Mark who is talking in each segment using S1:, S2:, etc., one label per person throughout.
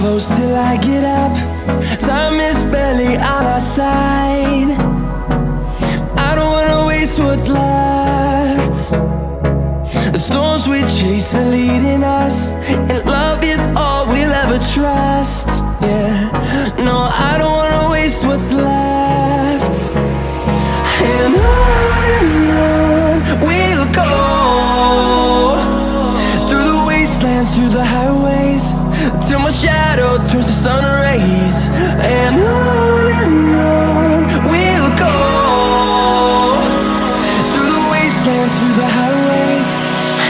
S1: close till I get up. Time is barely on our side. I don't wanna waste what's left. The storms we chase are leading us, and love is all we'll ever trust. Yeah, no, I don't wanna waste what's left. And on we'll go, through the wastelands, through the highways, till my shadow turns to sun rays. And on we'll go, through the wastelands, through the highways,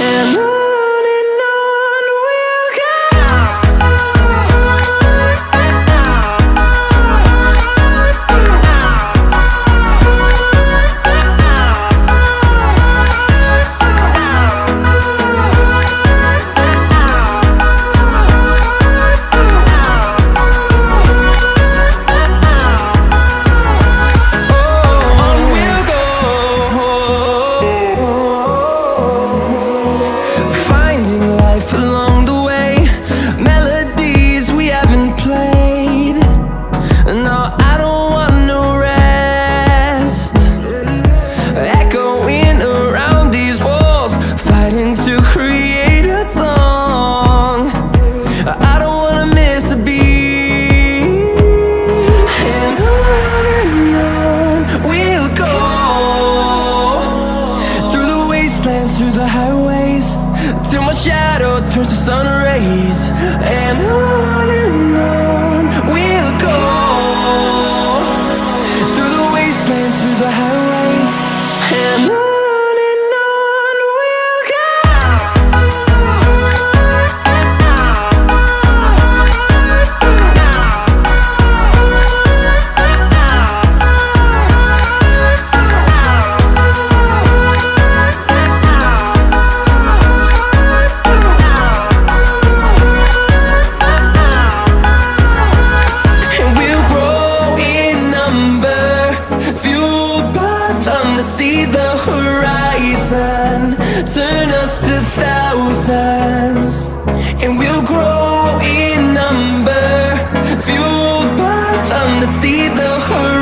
S1: and on. Through the highways, till my shadow turns to sun rays. And on we'll go, through the wastelands, through the highways, and on. See the horizon turn us to thousands, and we'll grow in number, fueled by them to see the horizon.